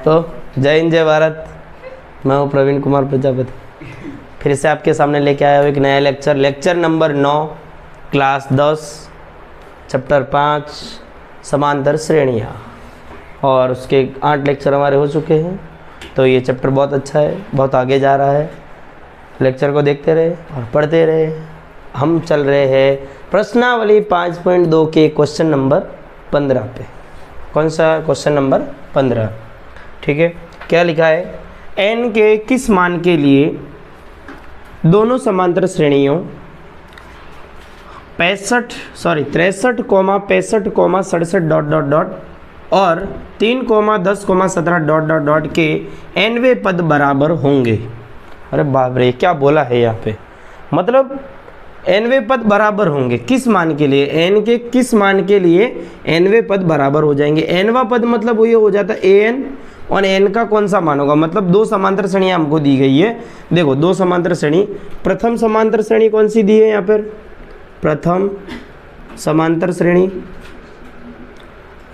तो जय हिंद जय भारत। मैं हूँ प्रवीण कुमार प्रजापति, फिर से आपके सामने लेके आया हूँ एक नया लेक्चर नंबर 9, क्लास 10, चैप्टर 5, समांतर श्रेणियाँ। और उसके 8 लेक्चर हमारे हो चुके हैं, तो ये चैप्टर बहुत अच्छा है, बहुत आगे जा रहा है। लेक्चर को देखते रहे और पढ़ते रहे। हम चल रहे हैं प्रश्नावली 5.2 के क्वेश्चन नंबर 15 पे। कौन सा क्वेश्चन नंबर 15? ठीक है, क्या लिखा है? n के किस मान के लिए दोनों समांतर श्रेणियों 63,65,67 और 3,10,17 के nवें पद बराबर होंगे। अरे बाप रे, क्या बोला है यहाँ पे? मतलब nवें पद बराबर होंगे किस मान के लिए? n के किस मान के लिए nवें पद बराबर हो जाएंगे? nवां पद मतलब वो ये हो जाता है an, और n का कौन सा मान होगा? मतलब दो समांतर श्रेणियाँ हमको दी गई है। देखो, दो समांतर श्रेणी, प्रथम समांतर श्रेणी कौन सी दी है यहाँ पर? प्रथम समांतर श्रेणी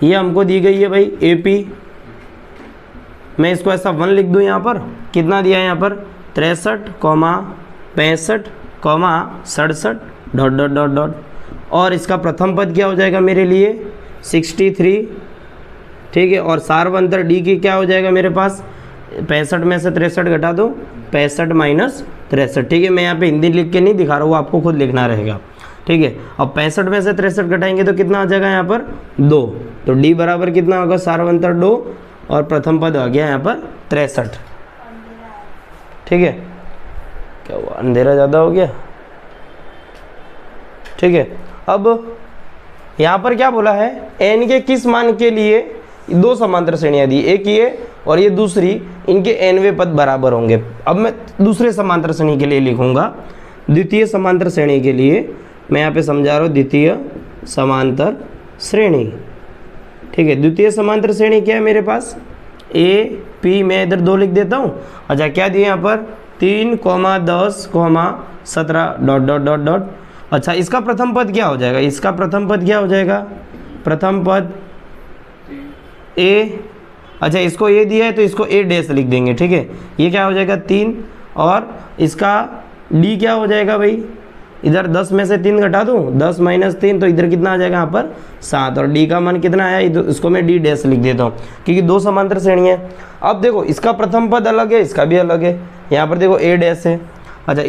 ये हमको दी गई है भाई AP। मैं इसको ऐसा 1 लिख दूँ यहाँ पर। कितना दिया है यहाँ पर? 63,65,67 ... और इसका प्रथम पद क्या हो जाएगा मेरे लिए? 63। ठीक है, और सारवंतर D की क्या हो जाएगा मेरे पास? 65 में से 63 घटा दो, 65 माइनस 63। ठीक है, मैं यहाँ पे हिंदी लिख के नहीं दिखा रहा हूँ, आपको खुद लिखना रहेगा। ठीक है, अब 65 में से 63 घटाएंगे तो कितना आ जाएगा यहाँ पर? 2। तो D बराबर कितना होगा? सारवंतर 2, और प्रथम पद आ गया यहाँ पर 63। ठीक है, क्या हुआ? अंधेरा ज़्यादा हो गया? ठीक है, अब यहाँ पर क्या बोला है? n के किस मान के लिए दो समांतर श्रेणियाँ दी, एक ये और ये दूसरी, इनके nवें पद बराबर होंगे। अब मैं दूसरे समांतर श्रेणी के लिए लिखूंगा। द्वितीय समांतर श्रेणी के लिए मैं यहाँ पे समझा रहा हूँ, द्वितीय समांतर श्रेणी। ठीक है, द्वितीय समांतर श्रेणी क्या है मेरे पास? AP, मैं इधर 2 लिख देता हूँ। अच्छा, क्या दिए यहाँ पर? 3,10,17 ... अच्छा, इसका प्रथम पद क्या हो जाएगा? इसका प्रथम पद क्या हो जाएगा? प्रथम पद A। अच्छा, इसको A दिया है तो इसको A डैश लिख देंगे। ठीक है, ये क्या हो जाएगा? 3, और इसका D क्या हो जाएगा भाई? इधर 10 में से 3 घटा दूँ, 10 माइनस 3, तो इधर कितना आ जाएगा यहाँ पर? 7, और D का मान कितना आया? इसको मैं D डैश लिख देता हूँ, क्योंकि दो समांतर श्रेणी है। अब देखो, इसका प्रथम पद अलग है, इसका भी अलग है। यहाँ पर देखो A डैश है। अच्छा,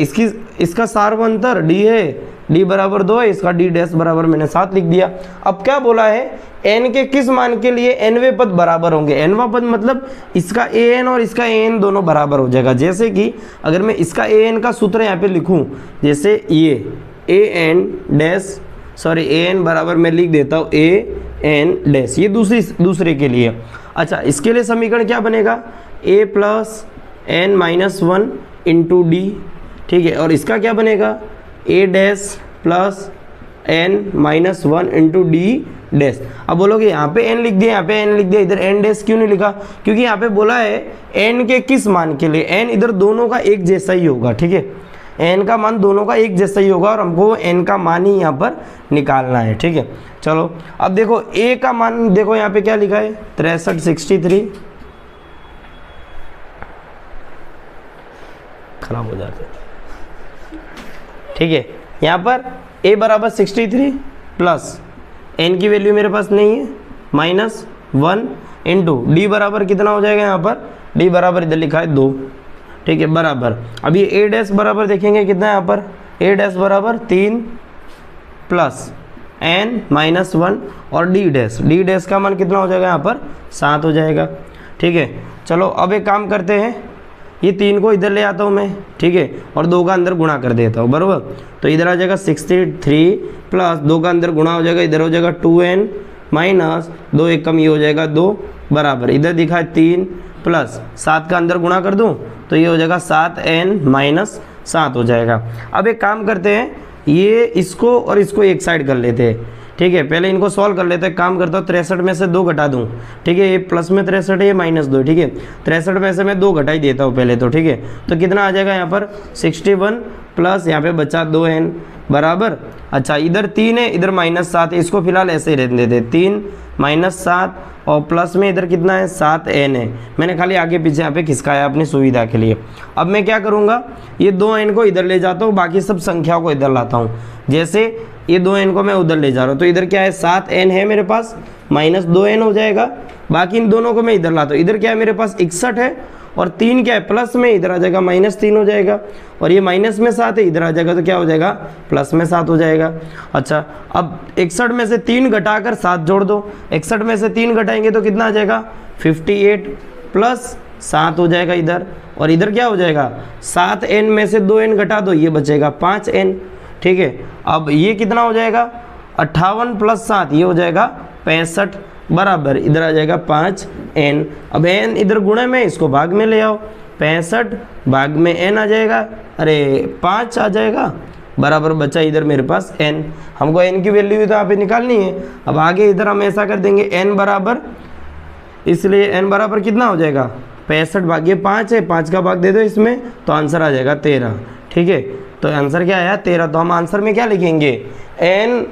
इसका सारवंतर D है, D बराबर 2 है, इसका D डैश बराबर मैंने 7 लिख दिया। अब क्या बोला है? n के किस मान के लिए nवें पद बराबर होंगे? nवां पद मतलब इसका an और इसका an दोनों बराबर हो जाएगा। जैसे कि अगर मैं इसका an का सूत्र यहाँ पे लिखूँ, जैसे ये an बराबर मैं लिख देता हूँ an डैश, ये दूसरे के लिए। अच्छा, इसके लिए समीकरण क्या बनेगा? a plus n minus 1 into D। ठीक है, और इसका क्या बनेगा? a dash plus n minus 1 into D dash. अब बोलोगे यहाँ पे n लिख दिया, यहाँ पे n लिख दिया, इधर n डैश क्यों नहीं लिखा? क्योंकि यहाँ पे बोला है n के किस मान के लिए। n इधर दोनों का एक जैसा ही होगा। ठीक है, n का मान दोनों का एक जैसा ही होगा, और हमको n का मान ही यहाँ पर निकालना है। ठीक है, चलो अब देखो a का मान, देखो यहाँ पे क्या लिखा है? 63 खराब हो जाते। ठीक है, यहाँ पर a बराबर 63 प्लस n की वैल्यू मेरे पास नहीं है, माइनस 1 इंटू D बराबर कितना हो जाएगा? यहाँ पर D बराबर इधर लिखा है 2। ठीक है, बराबर, अब ये a डैश बराबर देखेंगे कितना है यहाँ पर? a डैश बराबर 3 प्लस n माइनस 1 और D डैश का मान कितना हो जाएगा? यहाँ पर 7 हो जाएगा। ठीक है, चलो अब एक काम करते हैं, ये 3 को इधर ले आता हूँ मैं। ठीक है, और 2 का अंदर गुणा कर देता हूँ, बराबर। तो इधर आ जाएगा 63 प्लस 2 का अंदर गुणा हो जाएगा, इधर हो जाएगा 2n माइनस 2, एक कम, ये हो जाएगा 2 बराबर, इधर दिखा है 3 प्लस 7 का अंदर गुणा कर दूँ तो ये हो जाएगा 7n माइनस 7 हो जाएगा। अब एक काम करते हैं, ये इसको और इसको एक साइड कर लेते हैं। ठीक है, पहले इनको सॉल्व कर लेते हैं। काम करता हूँ, 63 में से 2 घटा दूँ। ठीक है, ये प्लस में 63 है, ये माइनस 2। ठीक है, 63 में से मैं 2 घटा ही देता हूँ पहले तो। ठीक है, तो कितना आ जाएगा यहाँ पर? 61 प्लस यहाँ पे बचा 2n बराबर। अच्छा, इधर 3 है, इधर -7 है, इसको फिलहाल ऐसे ही रहने देते। 3 -7 और प्लस में इधर कितना है 7n है। मैंने खाली आगे पीछे यहाँ पे खिसकाया अपनी सुविधा के लिए। अब मैं क्या करूँगा, ये 2n को इधर ले जाता हूँ, बाकी सब संख्याओं को इधर लाता हूँ। जैसे ये 2n को मैं उधर ले जा रहा हूँ तो इधर क्या है 7n है मेरे पास, माइनस 2n हो जाएगा। बाकी इन दोनों को मैं इधर लाता हूँ, इधर क्या है मेरे पास 61 है और 3 क्या है प्लस में, इधर आ जाएगा -3 हो जाएगा। और ये माइनस में 7 है, इधर आ जाएगा तो क्या हो जाएगा प्लस में 7 हो जाएगा। अच्छा, अब 61 में से 3 घटाकर 7 जोड़ दो। 61 में से 3 घटाएंगे तो कितना आ जाएगा 58 प्लस 7 हो जाएगा इधर। और इधर क्या हो जाएगा 7n में से 2n घटा दो, ये बचेगा 5n। ठीक है, अब ये कितना हो जाएगा 58 प्लस 7, ये हो जाएगा 65 बराबर इधर आ जाएगा 5n। अब n इधर गुणे में, इसको भाग में ले आओ, 65 भाग में n आ जाएगा, अरे 5 आ जाएगा बराबर बचा इधर मेरे पास n। हमको n की वैल्यू तो यहाँ पे निकालनी है। अब आगे इधर हम ऐसा कर देंगे n बराबर, इसलिए n बराबर कितना हो जाएगा 65 भाग्य 5 है, 5 का भाग दे दो इसमें तो आंसर आ जाएगा 13। ठीक है, तो आंसर क्या आया 13। तो हम आंसर में क्या लिखेंगे n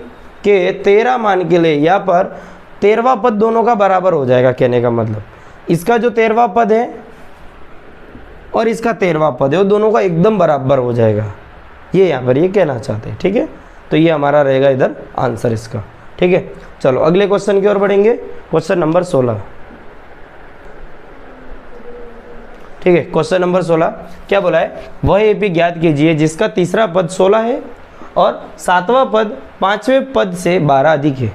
के 13 मान के लिए यहाँ पर 13वां पद दोनों का बराबर हो जाएगा। कहने का मतलब इसका जो 13वां पद है और इसका 13वां पद है वो दोनों का एकदम बराबर हो जाएगा, ये यहाँ पर ये कहना चाहते हैं। ठीक है, तो ये हमारा रहेगा इधर आंसर इसका। ठीक है, चलो अगले क्वेश्चन की ओर बढ़ेंगे। Question number 16। ठीक है, क्वेश्चन नंबर 16 क्या बोला है, वह एपी ज्ञात कीजिए जिसका तीसरा पद 16 है और 7वां पद 5वें पद से 12 अधिक है।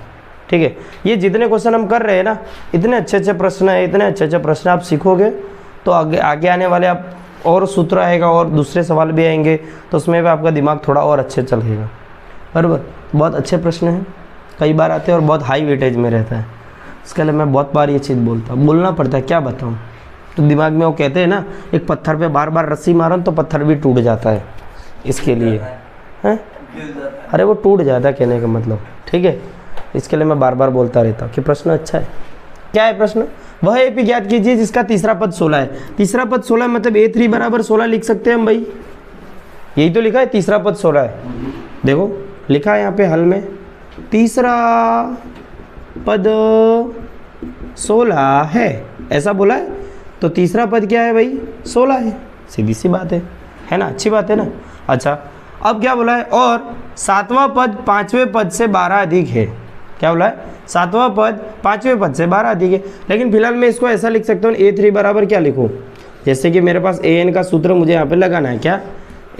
ठीक है, ये जितने क्वेश्चन हम कर रहे हैं ना, इतने अच्छे अच्छे प्रश्न है, इतने अच्छे अच्छे प्रश्न आप सीखोगे तो आगे आने वाले आप और सूत्र आएगा और दूसरे सवाल भी आएंगे तो उसमें भी आपका दिमाग थोड़ा और अच्छे चलेगा। बराबर, बहुत अच्छे प्रश्न हैं, कई बार आते हैं और बहुत हाई वेटेज में रहता है। इसके लिए मैं बहुत बार ये चीज़ बोलना पड़ता है, क्या बताऊँ। तो दिमाग में वो कहते हैं ना, एक पत्थर पे बार बार रस्सी मारो तो पत्थर भी टूट जाता है, इसके लिए हैं, अरे वो टूट जाता है कहने का मतलब। ठीक है, इसके लिए मैं बार बार बोलता रहता हूँ कि प्रश्न अच्छा है। क्या है प्रश्न, वह एपी ज्ञात कीजिए जिसका तीसरा पद 16 है। तीसरा पद 16 मतलब A3 बराबर 16 लिख सकते हैं हम भाई, यही तो लिखा है तीसरा पद 16 है। देखो लिखा है यहाँ पे हल में तीसरा पद 16 है, ऐसा बोला है तो तीसरा पद क्या है भाई 16 है, सीधी सी बात है ना, अच्छी बात है ना। अच्छा, अब क्या बोला है, और 7वां पद 5वें पद से 12 अधिक है। क्या बोला है, 7वां पद 5वें पद से 12 अधिक है। लेकिन फिलहाल मैं इसको ऐसा लिख सकता हूँ A3 बराबर क्या लिखूँ, जैसे कि मेरे पास an का सूत्र मुझे यहाँ पे लगाना है, क्या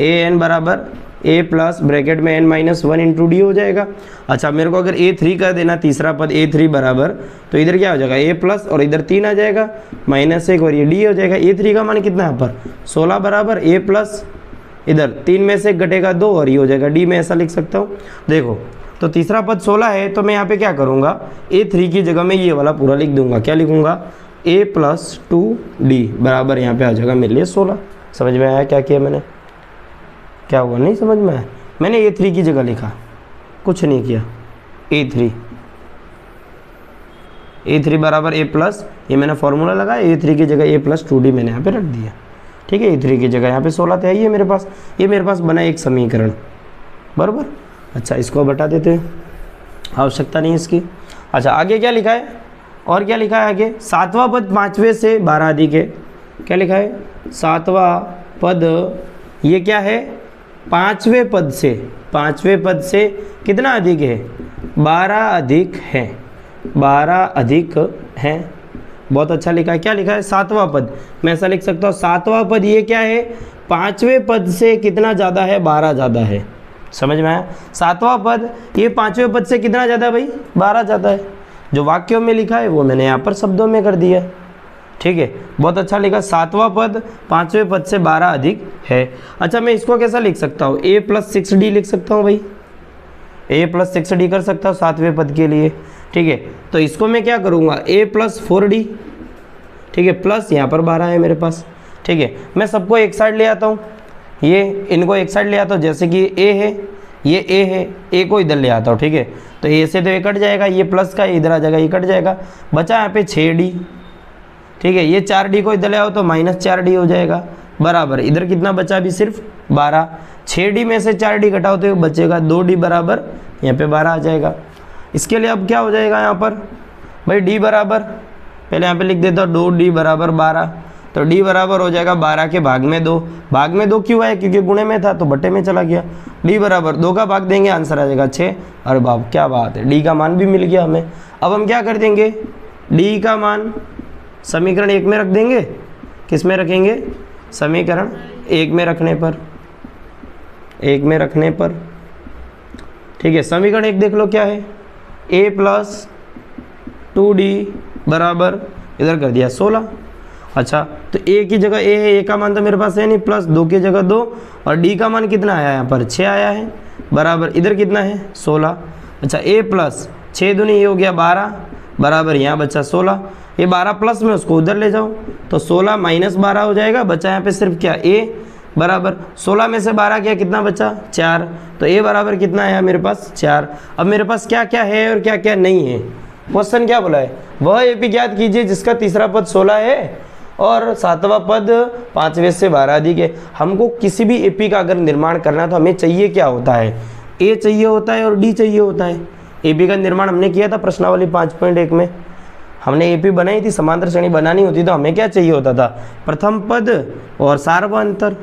an बराबर a प्लस ब्रैकेट में n-1 इंटू डी हो जाएगा। अच्छा, मेरे को अगर A3 कर देना तीसरा पद A3 बराबर, तो इधर क्या हो जाएगा a प्लस और इधर 3 आ जाएगा -1 और ये d हो जाएगा। A3 का मान कितना है यहाँ पर 16 बराबर a प्लस इधर 3 में से घटेगा 2 और ये हो जाएगा d। में ऐसा लिख सकता हूँ। देखो तो तीसरा पद 16 है तो मैं यहाँ पे क्या करूँगा, A3 की जगह में ये वाला पूरा लिख दूंगा। क्या लिखूँगा, a प्लस 2d बराबर यहाँ पे आ जाएगा मेरे लिए 16। समझ में आया क्या किया मैंने, क्या हुआ, नहीं समझ में आया। मैंने A3 की जगह लिखा, कुछ नहीं किया। A3 बराबर a प्लस, ये मैंने फॉर्मूला लगाया, A3 की जगह a प्लस 2d मैंने यहाँ पे रख दिया। ठीक है, A3 की जगह यहाँ पे 16 तो है ही मेरे पास, ये मेरे पास बना एक समीकरण बराबर। अच्छा, इसको बता देते हैं, आवश्यकता नहीं इसकी। अच्छा, आगे क्या लिखा है, और क्या लिखा है आगे, 7वां पद 5वें से 12 अधिक है। क्या लिखा है, 7वां पद ये क्या है 5वें पद से, 5वें पद से कितना अधिक है 12 अधिक है, 12 अधिक है। बहुत अच्छा लिखा है। क्या लिखा है 7वां पद, मैं ऐसा लिख सकता हूँ 7वां पद ये क्या है 5वें पद से कितना ज़्यादा है 12 ज़्यादा है। समझ में आया, 7वां पद ये 5वें पद से कितना ज़्यादा है भाई 12 ज़्यादा है। जो वाक्यों में लिखा है वो मैंने यहाँ पर शब्दों में कर दिया। ठीक है, बहुत अच्छा लिखा, 7वां पद 5वें पद से 12 अधिक है। अच्छा, मैं इसको कैसा लिख सकता हूँ, a प्लस 6d लिख सकता हूँ भाई, a प्लस 6d कर सकता हूँ 7वें पद के लिए। ठीक है, तो इसको मैं क्या करूँगा a प्लस 4d। ठीक है, प्लस यहाँ पर 12 है मेरे पास। ठीक है, मैं सबको एक साइड ले आता हूँ, ये इनको एक साइड ले आता हूँ, जैसे कि a है, ये a है, a को इधर ले आता हूँ। ठीक है, तो a से तो ये कट जाएगा, ये प्लस का इधर आ जाएगा, ये कट जाएगा, बचा यहाँ पे 6d। ठीक है, ये 4d को इधर ले आओ तो -4d हो जाएगा बराबर, इधर कितना बचा अभी सिर्फ 12। 6d में से 4d घटाओ तो बचेगा 2d बराबर यहाँ पे 12 आ जाएगा। इसके लिए अब क्या हो जाएगा यहाँ पर भाई d बराबर पहले यहाँ पे लिख देता हूँ 2d बराबर 12, तो d बराबर हो जाएगा 12 के भाग में 2। भाग में 2 क्यों है? क्योंकि गुणे में था तो बट्टे में चला गया। d बराबर 2 का भाग देंगे, आंसर आ जाएगा 6। अरे बाप क्या बात है, d का मान भी मिल गया हमें। अब हम क्या कर देंगे, d का मान समीकरण 1 में रख देंगे। किस में रखेंगे? समीकरण 1 में रखने पर, 1 में रखने पर, ठीक है। समीकरण 1 देख लो क्या है, a प्लस 2d बराबर इधर कर दिया 16। अच्छा, तो a की जगह a है, a का मान तो मेरे पास है नहीं, प्लस 2 की जगह 2, और d का मान कितना आया यहाँ पर 6 आया है, बराबर इधर कितना है 16। अच्छा, a प्लस 6 दूनी ये हो गया 12, बराबर यहाँ बचा 16। ये 12 प्लस में उसको उधर ले जाओ तो 16 माइनस 12 हो जाएगा, बचा यहाँ पे सिर्फ क्या a, बराबर 16 में से 12 क्या कितना बचा 4, तो a बराबर कितना आया मेरे पास 4। अब मेरे पास क्या क्या है और क्या क्या नहीं है। क्वेश्चन क्या बोला है, वह एपी ज्ञात कीजिए जिसका तीसरा पद 16 है और सातवां पद 5वें से 12 अधिक है। हमको किसी भी एपी का अगर निर्माण करना तो हमें चाहिए क्या होता है, ए चाहिए होता है और डी चाहिए होता है। एपी का निर्माण हमने किया था प्रश्नावली 5.1 में, हमने एपी बनाई थी, समांतर श्रेणी बनानी होती तो हमें क्या चाहिए होता था, प्रथम पद और सार्वअंतर।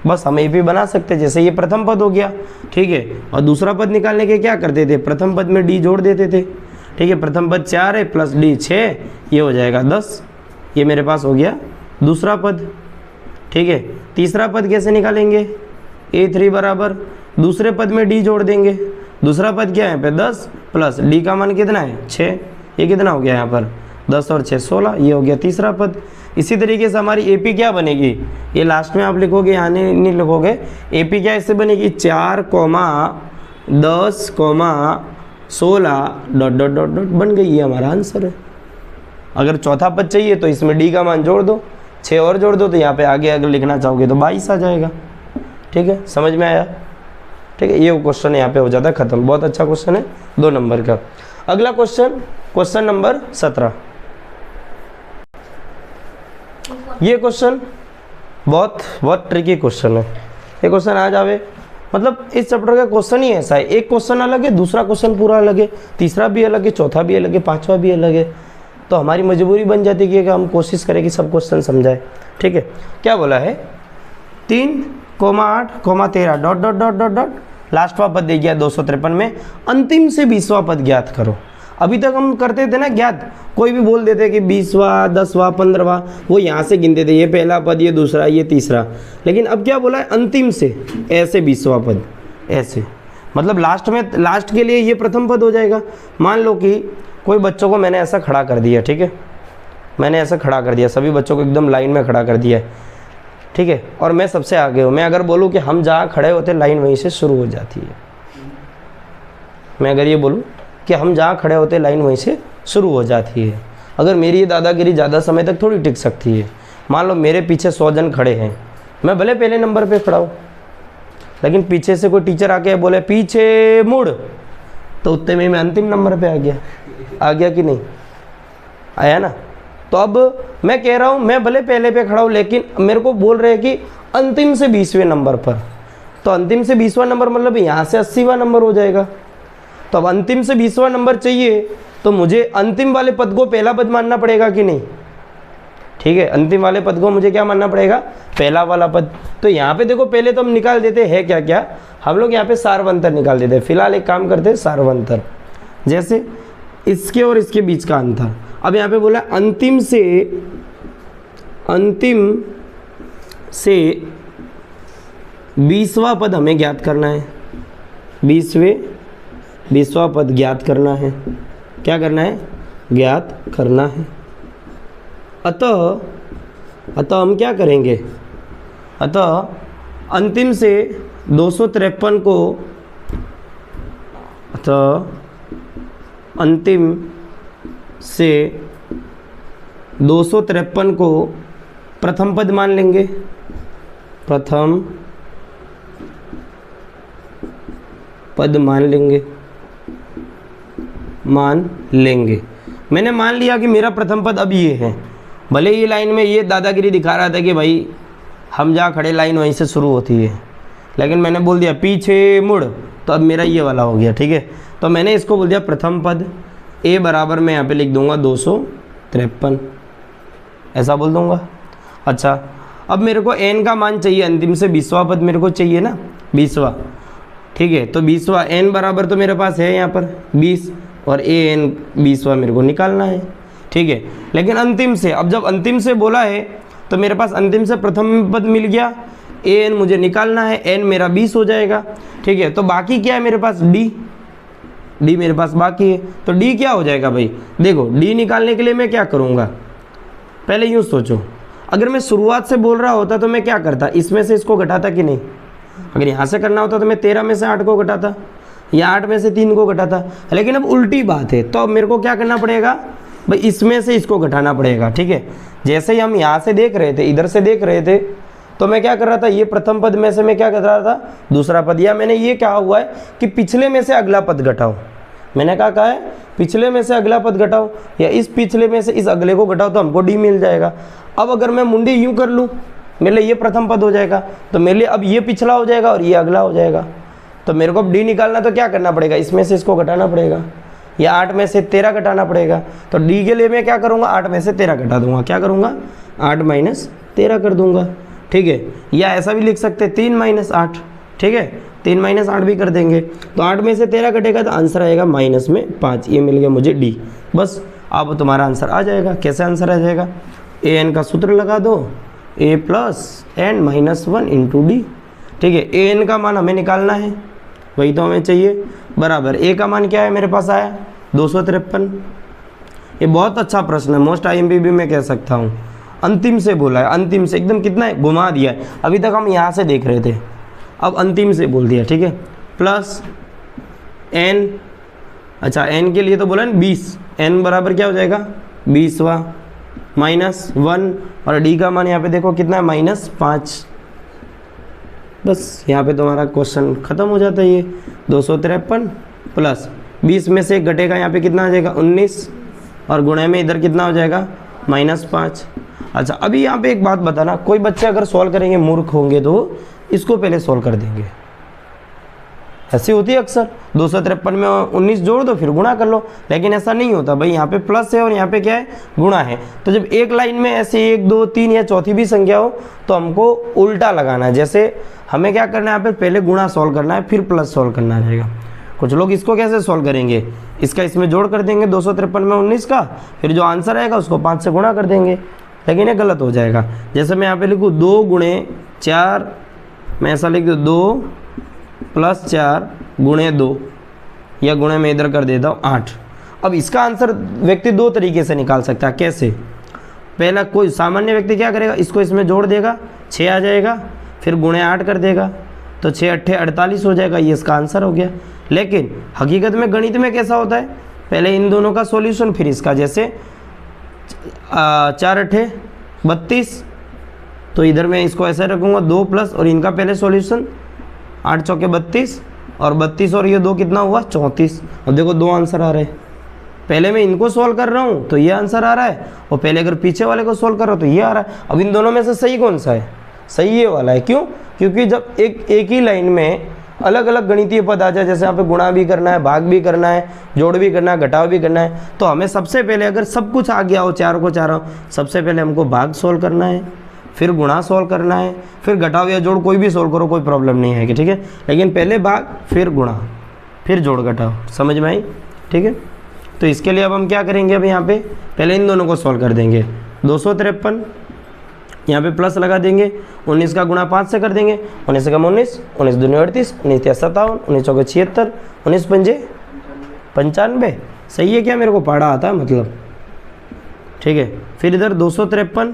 बस हम एपी बना सकते, जैसे ये प्रथम पद हो गया, ठीक है। और दूसरा पद निकालने के क्या करते थे, प्रथम पद में डी जोड़ देते थे, ठीक है। प्रथम पद 4 है प्लस डी 6, ये हो जाएगा 10। ये मेरे पास हो गया दूसरा पद, ठीक है। तीसरा पद कैसे निकालेंगे, a3 बराबर दूसरे पद में d जोड़ देंगे। दूसरा पद क्या है पे 10 प्लस d का मान कितना है 6, ये कितना हो गया यहाँ पर 10 और 6 16, ये हो गया तीसरा पद। इसी तरीके से हमारी एपी क्या बनेगी, ये लास्ट में आप लिखोगे, यहाँ नहीं लिखोगे। एपी क्या इससे बनेगी 4, 10, 16 डॉट डॉट डॉट डॉट बन गई, ये हमारा आंसर है। अगर चौथा पद चाहिए तो इसमें डी का मान जोड़ दो, 6 और जोड़ दो, तो यहाँ पे आगे अगर लिखना चाहोगे तो 22 आ जाएगा, ठीक है। समझ में आया, ठीक है। ये क्वेश्चन यहाँ पे हो जाता है खत्म। बहुत अच्छा क्वेश्चन है 2 नंबर का। अगला क्वेश्चन, क्वेश्चन नंबर 17। ये क्वेश्चन बहुत ट्रिकी क्वेश्चन है। ये क्वेश्चन आ जावे, मतलब इस चैप्टर का क्वेश्चन ही ऐसा है, एक क्वेश्चन अलग है, दूसरा क्वेश्चन पूरा अलग है, तीसरा भी अलग है, चौथा भी अलग है, पांचवा भी अलग है। तो हमारी मजबूरी बन जाती है कि हम कोशिश करें कि सब क्वेश्चन समझाए, ठीक है। क्या बोला है, 3, 8, 13 dot dot dot dot dot, लास्टवा पद दे गया 253 में, अंतिम से 20वां पद ज्ञात करो। अभी तक हम करते थे ना ज्ञात, कोई भी बोल देते कि 20वां, 10वां, 15वां, वो यहाँ से गिनते थे, ये पहला पद, ये दूसरा, ये तीसरा। लेकिन अब क्या बोला है, अंतिम से, ऐसे 20वां पद, ऐसे मतलब लास्ट में, लास्ट के लिए ये प्रथम पद हो जाएगा। मान लो कि कोई बच्चों को मैंने ऐसा खड़ा कर दिया, ठीक है, मैंने ऐसा खड़ा कर दिया, सभी बच्चों को एकदम लाइन में खड़ा कर दिया है, ठीक है, और मैं सबसे आगे हूँ। मैं अगर बोलूँ कि हम जहाँ खड़े होते लाइन वहीं से शुरू हो जाती है, मैं अगर ये बोलूँ कि हम जहाँ खड़े होते लाइन वहीं से शुरू हो जाती है, अगर मेरी ये दादागिरी ज़्यादा समय तक थोड़ी टिक सकती है। मान लो मेरे पीछे 100 जन खड़े हैं, मैं भले पहले नंबर पे खड़ा हूँ, लेकिन पीछे से कोई टीचर आके बोले पीछे मुड़, तो उतने में मैं अंतिम नंबर पे आ गया कि नहीं आया ना। तो अब मैं कह रहा हूँ मैं भले पहले पे खड़ा हूँ, लेकिन मेरे को बोल रहे हैं कि अंतिम से 20वें नंबर पर, तो अंतिम से 20वां नंबर मतलब यहाँ से 80वां नंबर हो जाएगा। तो अब अंतिम से 20वां नंबर चाहिए तो मुझे अंतिम वाले पद को पहला पद मानना पड़ेगा कि नहीं, ठीक है। अंतिम वाले पद को मुझे क्या मानना पड़ेगा, पहला वाला पद। तो यहाँ पे देखो पहले तो हम निकाल देते हैं क्या क्या, हम लोग यहाँ पे सार्वअंतर निकाल देते हैं। फिलहाल एक काम करते हैं सार्वअंतर, जैसे इसके और इसके बीच का अंतर। अब यहाँ पे बोला अंतिम से 20वां पद हमें ज्ञात करना है, 20वां पद ज्ञात करना है। क्या करना है, ज्ञात करना है। अतः हम क्या करेंगे, अतः अंतिम से 253 को, अतः अंतिम से 253 को प्रथम पद मान लेंगे, प्रथम पद मान लेंगे। मैंने मान लिया कि मेरा प्रथम पद अब ये है, भले ये लाइन में ये दादागिरी दिखा रहा था कि भाई हम जहाँ खड़े लाइन वहीं से शुरू होती है, लेकिन मैंने बोल दिया पीछे मुड़, तो अब मेरा ये वाला हो गया, ठीक है। तो मैंने इसको बोल दिया प्रथम पद, ए बराबर मैं यहाँ पे लिख दूंगा 53, ऐसा बोल दूंगा। अच्छा, अब मेरे को n का मान चाहिए, अंतिम से 20वां पद मेरे को चाहिए ना, 20वां, ठीक है। तो 20वां n बराबर तो मेरे पास है यहाँ पर 20 और an 20वां मेरे को निकालना है, ठीक है। लेकिन अंतिम से, अब जब अंतिम से बोला है तो मेरे पास अंतिम से प्रथम पद मिल गया, an मुझे निकालना है, n मेरा 20 हो जाएगा, ठीक है। तो बाकी क्या है मेरे पास, d मेरे पास बाकी है। तो d क्या हो जाएगा भाई, देखो d निकालने के लिए मैं क्या करूँगा, पहले यूँ सोचो, अगर मैं शुरुआत से बोल रहा होता तो मैं क्या करता, इसमें से इसको घटाता कि नहीं। अगर यहाँ से करना होता तो मैं 13 में से 8 को घटाता या 8 में से 3 को घटाता। लेकिन अब उल्टी बात है, तो अब मेरे को क्या करना पड़ेगा भाई, इसमें से इसको घटाना पड़ेगा, ठीक है। जैसे ही हम यहाँ से देख रहे थे, इधर से देख रहे थे, तो मैं क्या कर रहा था, ये प्रथम पद में से मैं क्या कर रहा था, दूसरा पद, या मैंने ये कहा हुआ है कि पिछले में से अगला पद घटाओ। मैंने कहा है पिछले में से अगला पद घटाओ, या इस पिछले में से इस अगले को घटाओ, तो हमको डी मिल जाएगा। अब अगर मैं मुंडी यूं कर लूँ, मेरे लिए ये प्रथम पद हो जाएगा, तो मेरे लिए अब ये पिछला हो जाएगा और ये अगला हो जाएगा। तो मेरे को अब डी निकालना, तो क्या करना पड़ेगा, इसमें से इसको घटाना पड़ेगा, या 8 में से 13 घटाना पड़ेगा। तो डी के लिए मैं क्या करूँगा, 8 में से 13 घटा दूंगा, क्या करूँगा, 8 माइनस 13 कर दूंगा, ठीक है। या ऐसा भी लिख सकते 3 माइनस 8, ठीक है, 3 माइनस 8 भी कर देंगे। तो 8 में से 13 कटेगा तो आंसर आएगा माइनस में 5, ये मिल गया मुझे डी। बस अब तुम्हारा आंसर आ जाएगा। कैसे आंसर आ जाएगा, ए एन का सूत्र लगा दो, A plus N minus 1 into D, ठीक है। ए एन का मान हमें निकालना है, वही तो हमें चाहिए, बराबर ए का मान क्या है मेरे पास आया 253। ये बहुत अच्छा प्रश्न है, मोस्ट IMPB में कह सकता हूँ। अंतिम से बोला है, अंतिम से एकदम कितना है, घुमा दिया है। अभी तक हम यहाँ से देख रहे थे, अब अंतिम से बोल दिया, ठीक है। प्लस एन, अच्छा एन के लिए तो बोला ना 20, एन बराबर क्या हो जाएगा 20वां माइनस 1, और डी का मान यहाँ पे देखो कितना है -5। बस यहाँ पे तुम्हारा क्वेश्चन खत्म हो जाता है। ये 253 प्लस 20 में से घटेगा, यहाँ पे कितना आ जाएगा 19, और गुणे में इधर कितना हो जाएगा -5। अच्छा, अभी यहाँ पे एक बात बताना, कोई बच्चे अगर सॉल्व करेंगे मूर्ख होंगे तो इसको पहले सॉल्व कर देंगे, ऐसी होती है अक्सर। 253 में 19 जोड़ दो फिर गुणा कर लो, लेकिन ऐसा नहीं होता भाई, यहाँ पे प्लस है और यहाँ पे क्या है, गुणा है। तो जब एक लाइन में ऐसे 1 2 3 या चौथी भी संख्या हो तो हमको उल्टा लगाना है। जैसे हमें क्या करना है, यहाँ पे पहले गुणा सॉल्व करना है, फिर प्लस सॉल्व करना रहेगा। कुछ लोग इसको कैसे सॉल्व करेंगे, इसका इसमें जोड़ कर देंगे 253 में 19 का, फिर जो आंसर आएगा उसको 5 से गुणा कर देंगे, लेकिन ये गलत हो जाएगा। जैसे मैं यहाँ पे लिखूँ 2 गुणे 4, मैं ऐसा लिख दूँ 2 प्लस 4 गुणे 2, या गुणे में इधर कर देता हूँ 8। अब इसका आंसर व्यक्ति दो तरीके से निकाल सकता है। कैसे, पहला कोई सामान्य व्यक्ति क्या करेगा, इसको इसमें जोड़ देगा, 6 आ जाएगा, फिर गुणे 8 कर देगा, तो 6 8 48 हो जाएगा, ये इसका आंसर हो गया। लेकिन हकीकत में गणित में कैसा होता है, पहले इन दोनों का सॉल्यूशन फिर इसका। जैसे 4 8 32, तो इधर मैं इसको ऐसे रखूँगा 2 प्लस और इनका पहले सॉल्यूशन, 8 चौके 32, और 32 और ये 2 कितना हुआ 34। अब देखो 2 आंसर आ रहे हैं, पहले मैं इनको सोल्व कर रहा हूँ तो ये आंसर आ रहा है, और पहले अगर पीछे वाले को सोल्व कर रहा हूँ तो ये आ रहा है। अब इन दोनों में से सही कौन सा है, सही ये वाला है। क्यों, क्योंकि जब एक ही लाइन में अलग अलग गणितीय पद आ जाए, जैसे यहाँ पे गुणा भी करना है, भाग भी करना है, जोड़ भी करना है, घटाव भी करना है, तो हमें सबसे पहले अगर सब कुछ आ गया हो, 4 को 4 हो, सबसे पहले हमको भाग सोल्व करना है, फिर गुणा सोल्व करना है, फिर घटाव या जोड़ कोई भी सोल्व करो, कोई प्रॉब्लम नहीं है कि ठीक है। लेकिन पहले भाग, फिर गुणा, फिर जोड़ घटाव, समझ में आई, ठीक है। तो इसके लिए अब हम क्या करेंगे, अब यहाँ पे पहले इन दोनों को सोल्व कर देंगे। 253 यहाँ पे प्लस लगा देंगे, 19 का गुणा 5 से कर देंगे, 19 से कम 19, 19 दूनी 38, 19 तिया 57, 19 चौके 76, 19 पंजे 95। सही है क्या, मेरे को पढ़ा आता है मतलब, ठीक है। फिर इधर 253,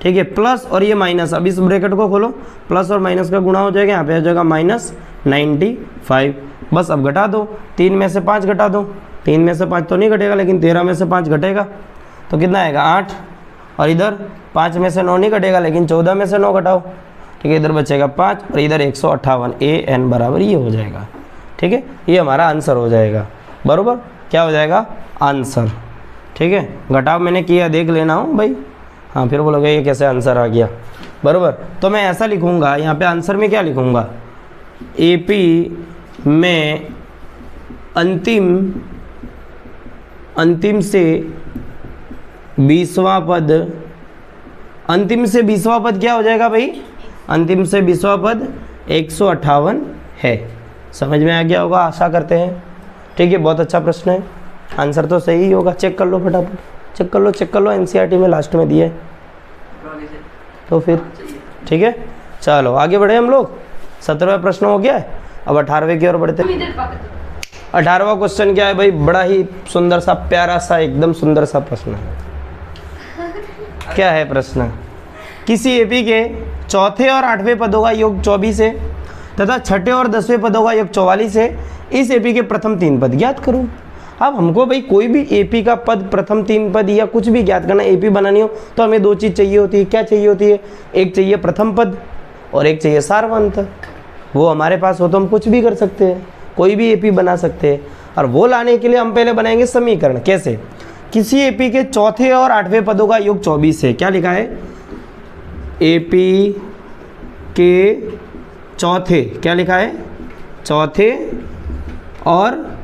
ठीक है, प्लस और ये माइनस, अब इस ब्रैकेट को खोलो, प्लस और माइनस का गुणा हो जाएगा, यहाँ पे आ जाएगा -95। बस अब घटा दो, 3 में से 5 घटा दो, 3 में से 5 तो नहीं घटेगा, लेकिन 13 में से 5 घटेगा तो कितना आएगा 8, और इधर 5 में से 9 नहीं घटेगा, लेकिन 14 में से 9 घटाओ, ठीक है, इधर बचेगा 5 और इधर 158, AN बराबर ये हो जाएगा, ठीक है। ये हमारा आंसर हो जाएगा, बराबर क्या हो जाएगा आंसर, ठीक है। घटाव मैंने किया, देख लेना हो भाई, हाँ, फिर बोलोगे ये कैसे आंसर आ गया, बराबर। तो मैं ऐसा लिखूँगा, यहाँ पे आंसर में क्या लिखूँगा, AP में अंतिम से 20वां पद, अंतिम से 20वां पद क्या हो जाएगा भाई? अंतिम से 20वां पद 158 है। समझ में आ गया होगा, आशा करते हैं। ठीक है, बहुत अच्छा प्रश्न है, आंसर तो सही ही होगा। चेक कर लो फटाफट, चेक कर लो, एनसीईआरटी में लास्ट में दिया है तो फिर ठीक है। चलो आगे बढ़े हम लोग। 17वां प्रश्न हो गया है, अब 18वें की ओर बढ़ते हैं। 18वां क्वेश्चन क्या है भाई? बड़ा ही सुंदर सा, प्यारा सा, एकदम सुंदर सा प्रश्न है। क्या है प्रश्न? किसी एपी के चौथे और 8वें पदों का योग 24 है तथा छठे और 10वें पदों का योग 44 है। इस एपी के प्रथम 3 पद ज्ञात करो। अब हमको भाई कोई भी एपी का पद, प्रथम 3 पद या कुछ भी ज्ञात करना, एपी बनानी हो तो हमें 2 चीज़ चाहिए होती है। क्या चाहिए होती है? एक चाहिए प्रथम पद और एक चाहिए सारवंत। वो हमारे पास हो तो हम कुछ भी कर सकते हैं, कोई भी एपी बना सकते हैं। और वो लाने के लिए हम पहले बनाएंगे समीकरण। कैसे? किसी एपी के चौथे और 8वें पदों का योग 24 है। क्या लिखा है? एपी के चौथे, क्या लिखा है? चौथे और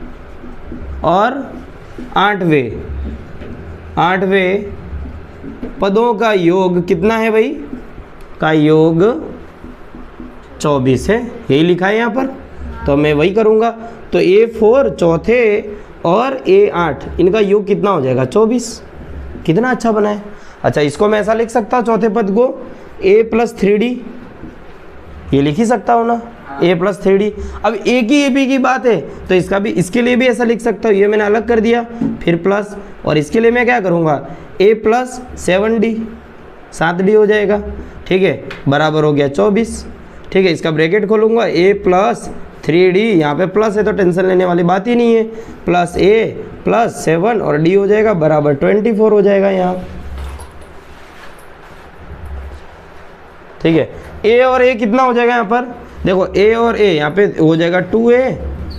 8वें पदों का योग कितना है भाई? का योग 24 है, यही लिखा है यहाँ पर। तो मैं वही करूँगा। तो A4 चौथे और A8 इनका योग कितना हो जाएगा? 24। कितना अच्छा बना है। अच्छा, इसको मैं ऐसा लिख सकता हूँ चौथे पद को A + 3D, ये लिख ही सकता हूँ ना, A + 3D। अब एक ही एपी की बात है तो इसका भी, इसके लिए भी ऐसा लिख सकता हूँ। ये मैंने अलग कर दिया, फिर प्लस, और इसके लिए मैं क्या करूँगा? A + 7D, 7D हो जाएगा। ठीक है, बराबर हो गया 24। ठीक है, इसका ब्रैकेट खोलूँगा, A + 3D, यहाँ पे प्लस है तो टेंशन लेने वाली बात ही नहीं है, प्लस A + 7 और D हो जाएगा बराबर 24 हो जाएगा यहाँ। ठीक है, A और A कितना हो जाएगा यहाँ पर? देखो A और A यहाँ पे हो जाएगा 2A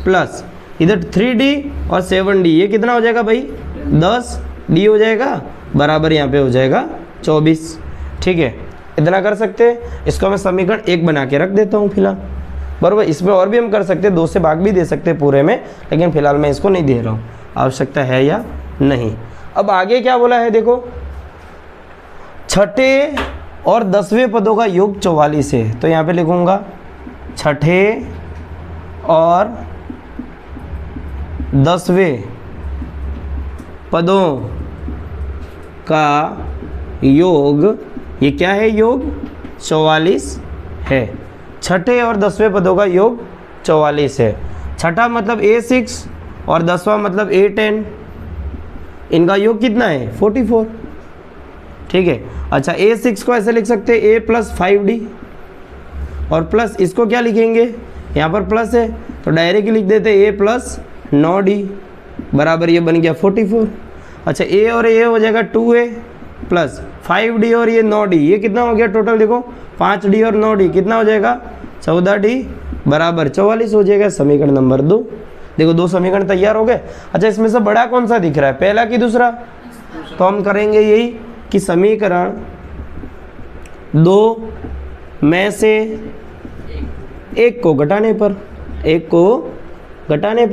प्लस इधर 3D और 7D, ये कितना हो जाएगा भाई? 10D हो जाएगा बराबर यहाँ पे हो जाएगा 24। ठीक है, इतना कर सकते हैं। इसको मैं समीकरण 1 बना के रख देता हूँ फिलहाल, बराबर। इसमें और भी हम कर सकते हैं, 2 से भाग भी दे सकते हैं पूरे में, लेकिन फिलहाल मैं इसको नहीं दे रहा हूँ, आवश्यकता है या नहीं। अब आगे क्या बोला है देखो, छठे और 10वें पदों का योग 44 है। तो यहाँ पे लिखूंगा छठे और 10वें पदों का योग, ये क्या है? योग 44 है। छठे और 10वें पदों का योग 44 है। छठा मतलब A6 और 10वां मतलब A10, इनका योग कितना है? 44। ठीक है, अच्छा A6 को ऐसे लिख सकते हैं A + 5D, और प्लस इसको क्या लिखेंगे? यहाँ पर प्लस है तो डायरेक्ट लिख देते A + 9D बराबर, ये बन गया 44। अच्छा, A और A हो जाएगा 2A प्लस 5D और ये 9D, ये कितना हो गया टोटल? देखो 5D और 9D कितना हो जाएगा? 14D बराबर 44 हो जाएगा। समीकरण नंबर 2। देखो 2 समीकरण तैयार हो गए। अच्छा, इसमें से बड़ा कौन सा दिख रहा है, पहला कि दूसरा? तो हम करेंगे यही कि समीकरण 2 में से एक को घटाने पर, एक को घटाने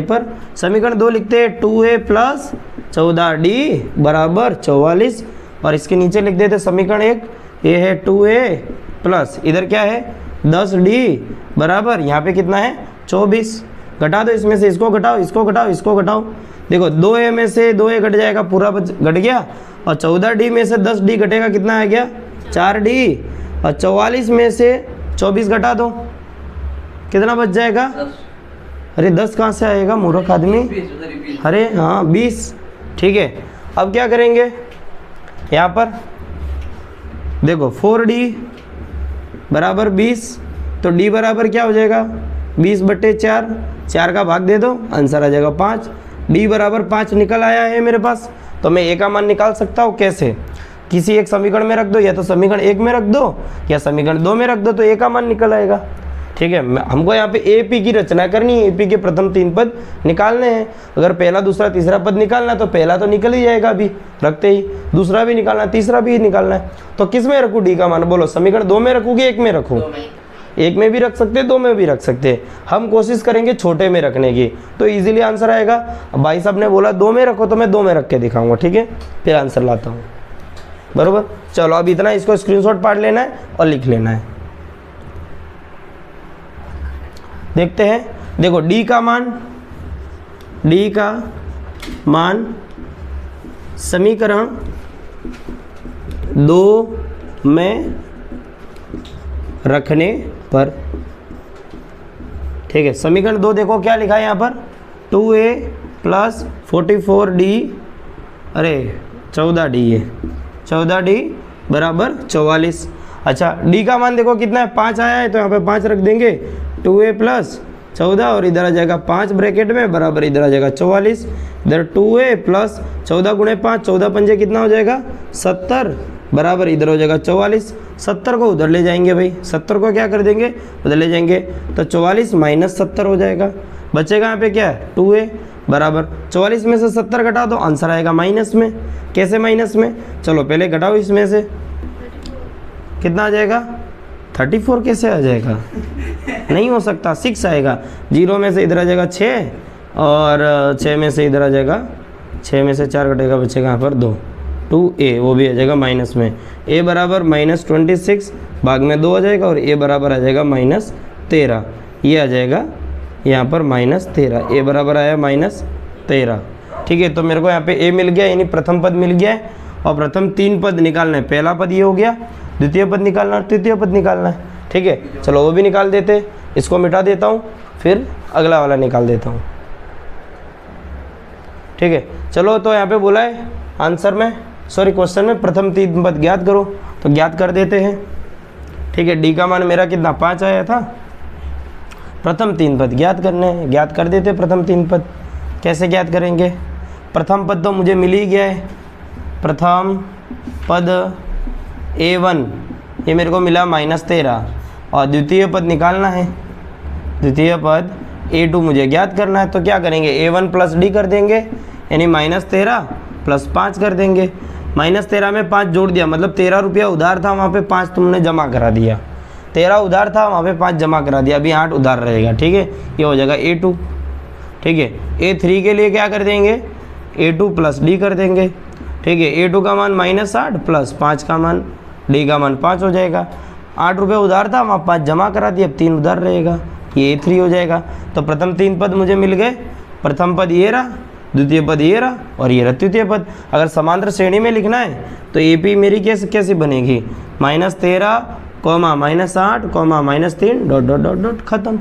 पर समीकरण 2 लिखते हैं 2A + 14D बराबर 44, और इसके नीचे लिख देते समीकरण 1, ये है 2A प्लस इधर क्या है 10D बराबर यहाँ पे कितना है 24। घटा दो इसमें से, इसको घटाओ, इसको घटाओ, इसको घटाओ। देखो 2A में से 2A घट जाएगा, पूरा घट गया, और 14D में से 10D घटेगा, कितना आ गया 4D, और 44 में से 24 घटा दो, कितना बच जाएगा? अरे 10 कहाँ से आएगा मूर्ख आदमी? अरे हाँ 20। ठीक है, अब क्या करेंगे यहाँ पर? देखो 4D बराबर 20, तो D बराबर क्या हो जाएगा? 20/4, 4 का भाग दे दो, आंसर आ जाएगा 5। D बराबर 5 निकल आया है मेरे पास। तो मैं A का मान निकाल सकता हूँ। कैसे? किसी एक समीकरण में रख दो, या तो समीकरण 1 में रख दो या समीकरण 2 में रख दो, तो A का मान निकल आएगा। ठीक है, हमको यहाँ पे AP की रचना करनी है, AP के प्रथम 3 पद निकालने हैं। अगर पहला दूसरा तीसरा पद निकालना तो पहला तो निकल ही जाएगा अभी रखते ही, दूसरा भी निकालना, तीसरा भी निकालना है। तो किस में रखूँ D का मान? बोलो, समीकरण 2 में रखूँ कि 1 में रखूँ? एक में भी रख सकते हैं, दो में भी रख सकते हैं, हम कोशिश करेंगे छोटे में रखने की, तो इजीली आंसर आएगा। अब भाई साहब ने बोला दो में रखो तो मैं दो में रख के दिखाऊंगा, ठीक है, फिर आंसर लाता हूँ, बरोबर। चलो अब इतना इसको स्क्रीनशॉट पाड़ लेना है और लिख लेना है। देखते हैं, देखो d का मान समीकरण 2 में रखने पर, ठीक है, समीकरण 2 देखो क्या लिखा है यहाँ पर, 2a प्लस 44d, अरे 14d है, 14d बराबर 44। अच्छा d का मान देखो कितना है, 5 आया है, तो यहाँ पे 5 रख देंगे, 2a प्लस 14 और इधर आ जाएगा 5 ब्रैकेट में बराबर इधर आ जाएगा 44, इधर 2a प्लस 14 गुणे 5, 14 पंजे कितना हो जाएगा 70 बराबर इधर हो जाएगा 44। 70 को उधर ले जाएंगे भाई, 70 को क्या कर देंगे उधर ले जाएंगे, तो 44 माइनस 70 हो जाएगा, बचेगा यहाँ पे क्या है 2a बराबर 44 में से 70 घटा दो, आंसर आएगा माइनस में। कैसे माइनस में, चलो पहले घटाओ, इसमें से कितना आ जाएगा 34 कैसे आ जाएगा, नहीं हो सकता, 6 आएगा, 0 में से इधर आ जाएगा 6 और 6 में से इधर आ जाएगा, 6 में से 4 घटेगा, बचेगा यहाँ पर 2a, वो भी आ जाएगा माइनस में। a बराबर -26 भाग में 2 आ जाएगा और a बराबर आ जाएगा -13, ये आ जाएगा यहाँ पर -13, a बराबर आया -13, ठीक है। तो मेरे को यहाँ पे a मिल गया, यानी प्रथम पद मिल गया है, और प्रथम 3 पद निकालना है, पहला पद ये हो गया, द्वितीय पद निकालना है, तृतीय पद निकालना है, ठीक है। चलो वो भी निकाल देते, इसको मिटा देता हूँ, फिर अगला वाला निकाल देता हूँ, ठीक है। चलो तो यहाँ पे बोला है आंसर में, सॉरी क्वेश्चन में, प्रथम 3 पद ज्ञात करो, तो ज्ञात कर देते हैं, ठीक है। डी का मान मेरा कितना 5 आया था, प्रथम 3 पद ज्ञात करने हैं, ज्ञात कर देते प्रथम 3 पद। कैसे ज्ञात करेंगे, प्रथम पद तो मुझे मिल ही गया है, प्रथम पद a1 ये मेरे को मिला -13, और द्वितीय पद निकालना है, द्वितीय पद a2 मुझे ज्ञात करना है, तो क्या करेंगे a1 प्लस d कर देंगे, यानी -13 प्लस 5 कर देंगे, -13 में 5 जोड़ दिया, मतलब 13 रुपया उधार था, वहाँ पे 5 तुमने जमा करा दिया, 13 उधार था, वहाँ पे 5 जमा करा दिया, अभी 8 उधार रहेगा, ठीक है, ये हो जाएगा a2, ठीक है। a3 के लिए क्या कर देंगे, a2 प्लस d कर देंगे, ठीक है। a2 का मान -8 प्लस 5 का मान, d का मान 5 हो जाएगा, 8 रुपये उधार था, वहाँ 5 जमा करा दिया, अब 3 उधार रहेगा, ये a3 हो जाएगा। तो प्रथम 3 पद मुझे मिल गए, प्रथम पद ये रहा, द्वितीय पद ये रहा, और ये रहा तृतीय पद। अगर समांतर श्रेणी में लिखना है तो AP मेरी कैसे बनेगी, -13, -8, -3 डॉट डॉट डॉट डॉट खत्म,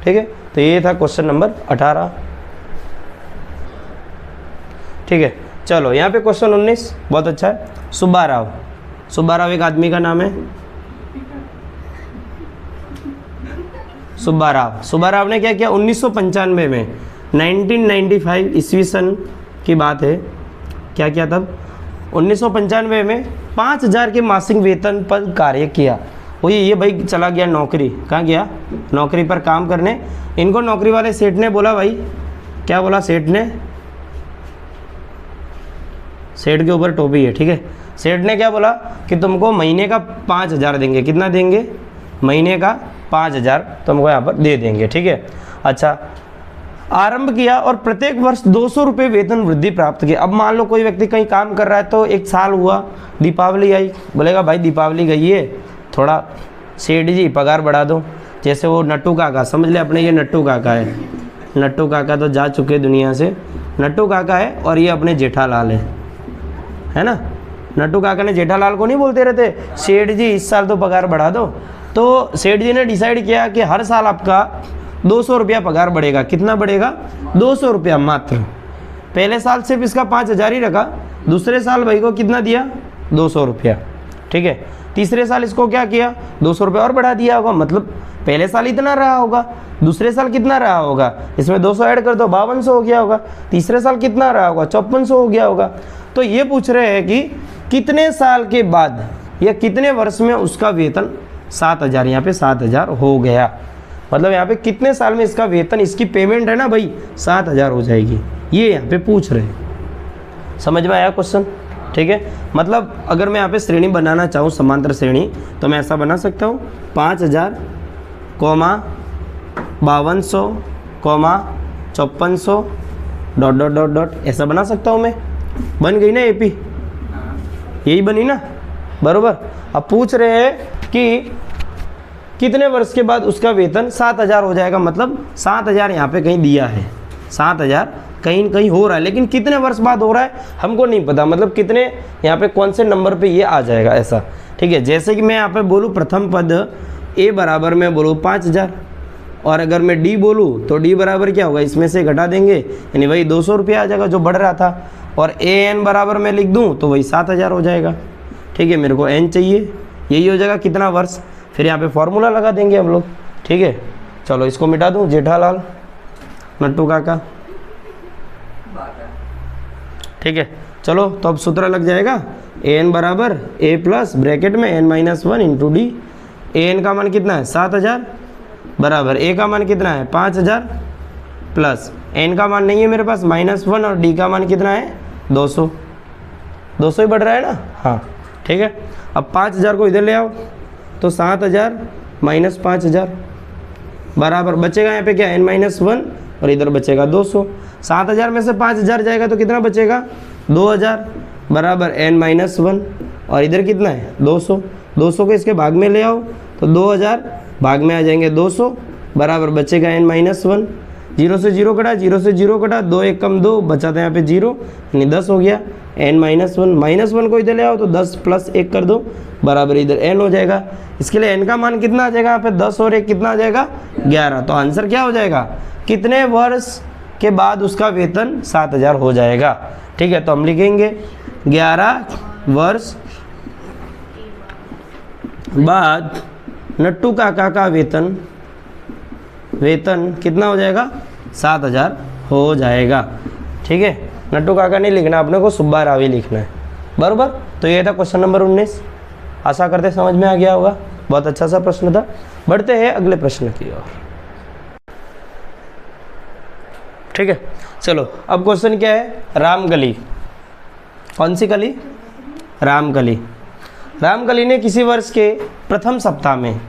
ठीक है। तो ये था क्वेश्चन नंबर 18, ठीक है। चलो यहाँ पे क्वेश्चन 19 बहुत अच्छा है, सुब्बाराव, सुब्बाराव एक आदमी का नाम है, सुब्बाराव ने क्या किया 1995 में, 1995 ईस्वी सन की बात है, क्या किया तब 1995 में 5000 के मासिक वेतन पर कार्य किया। वो ये भाई चला गया नौकरी, कहाँ गया, नौकरी पर काम करने। इनको नौकरी वाले सेठ ने बोला, भाई क्या बोला सेठ ने, सेठ के ऊपर टोपी है, ठीक है। सेठ ने क्या बोला कि तुमको महीने का 5000 देंगे, कितना देंगे, महीने का 5000 तुमको यहाँ पर दे देंगे, ठीक है। अच्छा, आरंभ किया और प्रत्येक वर्ष 200 रुपये वेतन वृद्धि प्राप्त की। अब मान लो कोई व्यक्ति कहीं काम कर रहा है, तो एक साल हुआ, दीपावली आई, बोलेगा भाई दीपावली गई है, थोड़ा सेठ जी पगार बढ़ा दो। जैसे वो नट्टू काका, समझ ले अपने ये नट्टू काका है, नट्टू काका तो जा चुके दुनिया से, नट्टू काका है और ये अपने जेठालाल है ना। नट्टू काका ने जेठालाल को नहीं बोलते रहते सेठ जी इस साल तो पगार बढ़ा दो, तो सेठ जी ने डिसाइड किया कि हर साल आपका 200 रुपया पगार बढ़ेगा। कितना बढ़ेगा, 200 रुपया मात्र। पहले साल सिर्फ इसका 5000 ही रखा, दूसरे साल भाई को कितना दिया 200 रुपया, ठीक है। तीसरे साल इसको क्या किया 200 रुपया और बढ़ा दिया होगा, मतलब पहले साल इतना रहा होगा, दूसरे साल कितना रहा होगा, इसमें 200 ऐड कर दो 5200 हो गया होगा, तीसरे साल कितना रहा होगा 5400 हो गया होगा। तो ये पूछ रहे हैं कि कितने साल के बाद या कितने वर्ष में उसका वेतन 7000, यहाँ पे 7000 हो गया, मतलब यहाँ पे कितने साल में इसका वेतन, इसकी पेमेंट है ना भाई 7000 हो जाएगी, ये यहाँ पे पूछ रहे हैं। समझ में आया क्वेश्चन, ठीक है। मतलब अगर मैं यहाँ पे श्रेणी बनाना चाहूँ समांतर श्रेणी, तो मैं ऐसा बना सकता हूँ 5000 comma 5200 comma 5400 dot dot dot dot, ऐसा बना सकता हूँ मैं। बन गई ना एपी, यही बनी ना, बरोबर। अब पूछ रहे हैं कि कितने वर्ष के बाद उसका वेतन 7000 हो जाएगा, मतलब 7000 यहाँ पे कहीं दिया है, 7000 कहीं कहीं हो रहा है, लेकिन कितने वर्ष बाद हो रहा है हमको नहीं पता, मतलब कितने यहाँ पे कौन से नंबर पे ये आ जाएगा ऐसा, ठीक है। जैसे कि मैं यहाँ पे बोलूँ प्रथम पद ए बराबर मैं बोलूँ 5000, और अगर मैं डी बोलूँ तो डी बराबर क्या होगा, इसमें से घटा देंगे यानी वही 200 रुपया आ जाएगा जो बढ़ रहा था, और ए एन बराबर मैं लिख दूँ तो वही 7000 हो जाएगा, ठीक है। मेरे को एन चाहिए, यही हो जाएगा कितना वर्ष, फिर यहाँ पे फॉर्मूला लगा देंगे हम लोग, ठीक है। चलो इसको मिटा दूँ, जेठालाल नट्टू काका, ठीक है। चलो तो अब सूत्र लग जाएगा, ए एन बराबर ए प्लस ब्रैकेट में N minus 1 into D. A N का मान कितना है 7000 बराबर ए का मान कितना है 5000 प्लस एन का मान नहीं है मेरे पास -1 और डी का मान कितना है 200 ही बढ़ रहा है ना, हाँ ठीक है। अब 5000 को इधर ले आओ तो 7000 माइनस 5000 बराबर बचेगा यहाँ पे क्या n-1 और इधर बचेगा 200। 7000 में से 5000 जाएगा तो कितना बचेगा 2000 बराबर n-1 और इधर कितना है 200। 200 को इसके भाग में ले आओ तो 2000 भाग में आ जाएंगे 200 बराबर बचेगा n-1। 0 से 0 कटा, 0 से 0 कटा, 2 1 कम 2 बचा था यहाँ पे 0 यानी 10 हो गया। n-1 -1 को इधर ले आओ तो 10 प्लस 1 कर दो बराबर इधर n हो जाएगा। इसके लिए n का मान कितना आ जाएगा यहाँ पे 10 और 1 कितना आ जाएगा 11। तो आंसर क्या हो जाएगा, कितने वर्ष के बाद उसका वेतन 7000 हो जाएगा, ठीक है। तो हम लिखेंगे 11 वर्ष बाद नट्टू काका का वेतन कितना हो जाएगा 7000 हो जाएगा, ठीक है। नट्टू काका नहीं लिखना, अपने को सुब्बा रावी लिखना है, बरोबर। तो ये था क्वेश्चन नंबर 19। आशा करते समझ में आ गया होगा, बहुत अच्छा सा प्रश्न था। बढ़ते हैं अगले प्रश्न की ओर, ठीक है। चलो अब क्वेश्चन क्या है, रामकली। कौन सी कली, रामकली। रामकली ने किसी वर्ष के प्रथम सप्ताह में,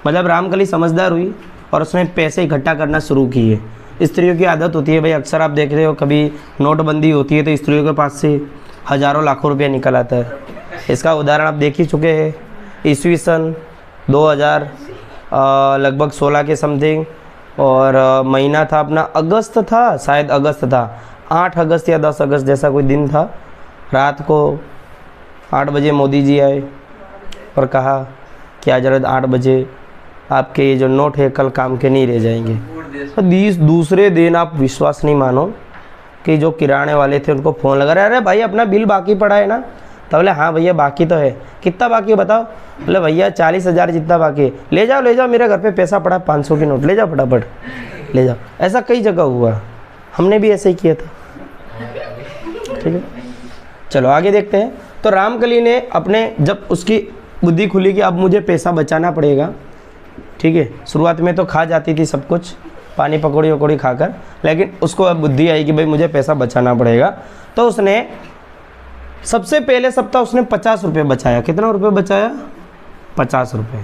मतलब रामकली समझदार हुई और उसने पैसे इकट्ठा करना शुरू किए। स्त्रियों की आदत होती है भाई, अक्सर आप देख रहे हो कभी नोटबंदी होती है तो स्त्रियों के पास से हज़ारों लाखों रुपया निकल आता है। इसका उदाहरण आप देख ही चुके हैं, ईस्वी सन 2000 लगभग 16 के समथिंग, और महीना था अपना अगस्त था, शायद अगस्त था, 8 अगस्त या 10 अगस्त जैसा कोई दिन था। रात को 8 बजे मोदी जी आए और कहा कि आज रात 8 बजे आपके ये जो नोट है कल काम के नहीं रह जाएंगे। तो दूसरे दिन आप विश्वास नहीं मानो कि जो किराने वाले थे उनको फ़ोन लगा रहे, अरे भाई अपना बिल बाकी पड़ा है ना, तो बोले हाँ भैया बाकी तो है। कितना बाकी है बताओ, बोले भैया 40,000 जितना बाकी है। ले जाओ मेरे घर पे पैसा पड़ा 500 की नोट, ले जाओ फटाफट ले जाओ। ऐसा कई जगह हुआ, हमने भी ऐसे ही किया था, ठीक है। चलो आगे देखते हैं। तो रामकली ने अपने, जब उसकी बुद्धि खुली कि अब मुझे पैसा बचाना पड़ेगा, ठीक है। शुरुआत में तो खा जाती थी सब कुछ, पानी पकौड़ी वकौड़ी खाकर, लेकिन उसको अब बुद्धि आई कि भाई मुझे पैसा बचाना पड़ेगा। तो उसने सबसे पहले सप्ताह उसने 50 रुपये बचाया। कितना रुपये बचाया 50 रुपये,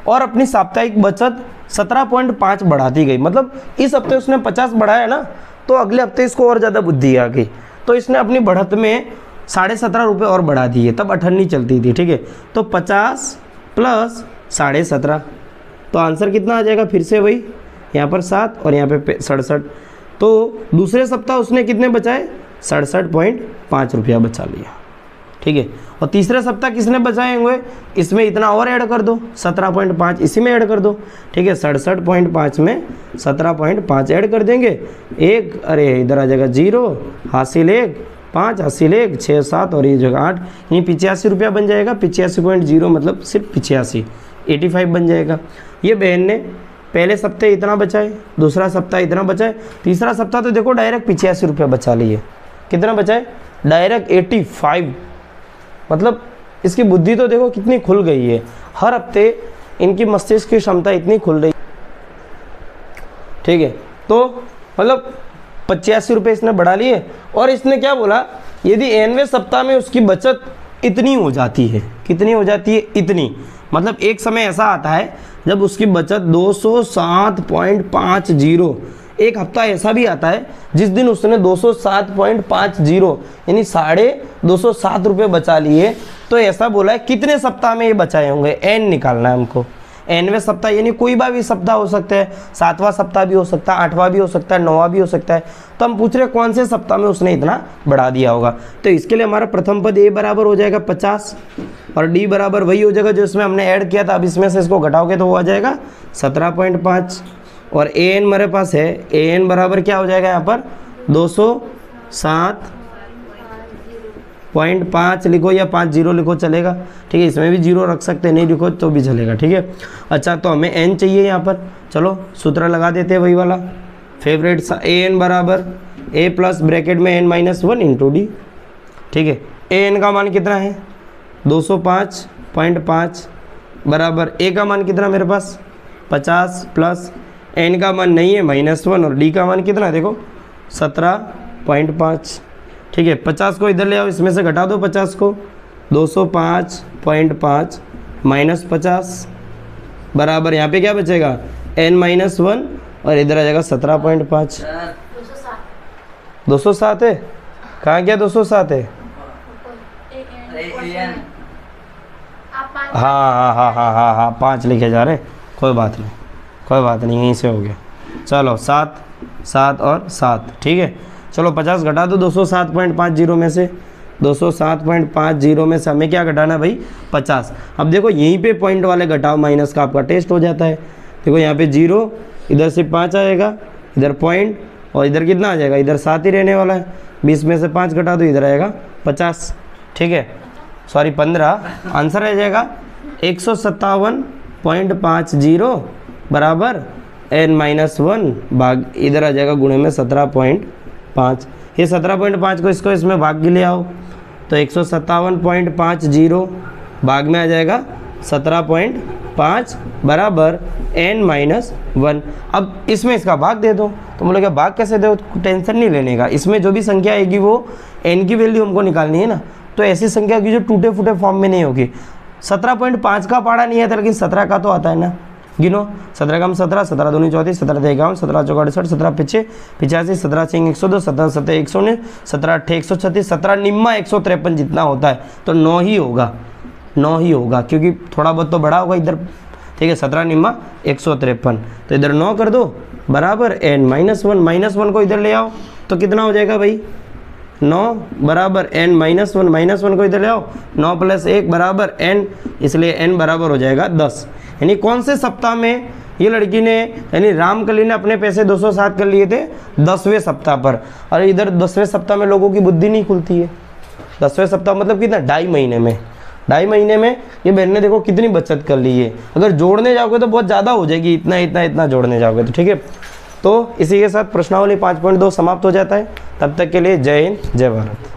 और अपनी साप्ताहिक बचत 17.5 बढ़ाती गई। मतलब इस हफ्ते उसने 50 बढ़ाया ना, तो अगले हफ्ते इसको और ज़्यादा बुद्धि आ गई, तो इसने अपनी बढ़त में 17.5 रुपये और बढ़ा दिए। तब 18 चलती थी, ठीक है। तो 50 प्लस 17.5, तो आंसर कितना आ जाएगा, फिर से वही यहाँ पर 7 और यहाँ पे 67। तो दूसरे सप्ताह उसने कितने बचाए 67.5 रुपया बचा लिया, ठीक है। और तीसरे सप्ताह किसने बचाए होंगे, इसमें इतना और ऐड कर दो, 17.5 इसी में ऐड कर दो, ठीक है। 67.5 में 17.5 ऐड कर देंगे, एक अरे इधर आ जाएगा 0, हासिल 1, 5 हासिल 1, 6 7 और ये जगह 8, यानी 85 रुपया बन जाएगा। 85.0 मतलब सिर्फ 85, 85 बन जाएगा। ये बहन ने पहले सप्ताह इतना बचाए, दूसरा सप्ताह इतना बचाए, तीसरा सप्ताह तो देखो डायरेक्ट 85 रुपया बचा लिए। कितना बचाए डायरेक्ट 85। मतलब इसकी बुद्धि तो देखो कितनी खुल गई है, हर हफ्ते इनकी मस्तिष्क की क्षमता इतनी खुल रही, ठीक है। तो मतलब 85 रुपये इसने बढ़ा लिए, और इसने क्या बोला, यदि 90वें सप्ताह में उसकी बचत इतनी हो जाती है, कितनी हो जाती है इतनी, मतलब एक समय ऐसा आता है जब उसकी बचत 207.50, एक हफ्ता ऐसा भी आता है जिस दिन उसने 207.50 यानी 207.5 रुपये बचा लिए। तो ऐसा बोला है कितने सप्ताह में ये बचाए होंगे, एन निकालना है हमको। एनवें सप्ताह यानी कोई भी सप्ताह हो सकता है, 7वां सप्ताह भी हो सकता है, 8वां भी हो सकता है, 9वां भी हो सकता है। तो हम पूछ रहे कौन से सप्ताह में उसने इतना बढ़ा दिया होगा। तो इसके लिए हमारा प्रथम पद ए बराबर हो जाएगा 50 और डी बराबर वही हो जाएगा जो इसमें हमने ऐड किया था। अब इसमें से इसको घटाओगे तो वो आ जाएगा 17.5 और ए एन मेरे पास है, ए एन बराबर क्या हो जाएगा यहाँ पर 207.5 लिखो या 50 लिखो चलेगा, ठीक है। इसमें भी 0 रख सकते हैं, नहीं लिखो तो भी चलेगा, ठीक है। अच्छा तो हमें n चाहिए यहाँ पर, चलो सूत्र लगा देते हैं वही वाला फेवरेट सा। ए एन बराबर a प्लस ब्रैकेट में n-1 इंटू डी, ठीक है। ए एन का मान कितना है 205.5 बराबर ए का मान कितना मेरे पास 50 प्लस एन का मान नहीं है -1 और डी का मान कितना है देखो 17.5, ठीक है। 50 को इधर ले आओ, इसमें से घटा दो 50 को, 205.5 माइनस 50 बराबर यहाँ पे क्या बचेगा n-1 और इधर आ जाएगा 17.5। 207 है, कहाँ गया 207 है, हाँ 5 लिखे जा रहे, कोई बात नहीं यहीं से हो गया। चलो 7 और 7, ठीक है। चलो 50 घटा दो 207.50 में से, 207.50 में से हमें क्या घटाना भाई 50। अब देखो यहीं पे पॉइंट वाले घटाओ माइनस का आपका टेस्ट हो जाता है। देखो यहाँ पे 0, इधर से 5 आएगा, इधर पॉइंट और इधर कितना आ जाएगा, इधर 7 ही रहने वाला है। 20 में से 5 घटा दो, इधर आएगा 50, ठीक है, सॉरी 15। आंसर आ जाएगा 157.50 बराबर n-1 भाग इधर आ जाएगा गुणे में 17.5। ये 17.5 को इसको इसमें भाग के ले आओ तो 157.50 भाग में आ जाएगा 17.5 बराबर n-1। अब इसमें इसका भाग दे दो, तो बोले क्या भाग कैसे दो, टेंशन नहीं लेने का। इसमें जो भी संख्या आएगी वो n की वैल्यू हमको निकालनी है ना, तो ऐसी संख्या की जो टूटे फूटे फॉर्म में नहीं होगी। 17.5 का पाड़ा नहीं आता, लेकिन 17 का तो आता है ना। गिनो 17 का 17, 17 दूनी 34, 17 51, 17 चौका 68, 17 पिछे 85, 17 6 102, 17 7 119, 17 8 136, 17 निम्मा 153 जितना होता है तो 9 ही होगा क्योंकि थोड़ा बहुत तो बड़ा होगा इधर, ठीक है। 17 निम्मा 153 तो इधर 9 कर दो बराबर n-1 को इधर ले आओ तो कितना हो जाएगा भाई 9 बराबर n-1 को इधर ले आओ, 9 + 1 बराबर n, इसलिए n बराबर हो जाएगा 10। यानी कौन से सप्ताह में ये लड़की ने यानी रामकली ने अपने पैसे 207 कर लिए थे 10वें सप्ताह पर। और इधर 10वें सप्ताह में लोगों की बुद्धि नहीं खुलती है। 10वें सप्ताह मतलब कितना 2.5 महीने में ये बहन ने देखो कितनी बचत कर ली है। अगर जोड़ने जाओगे तो बहुत ज़्यादा हो जाएगी, इतना जोड़ने जाओगे तो, ठीक है। तो इसी के साथ प्रश्नावली 5.2 समाप्त हो जाता है। तब तक के लिए जय हिंद जय भारत।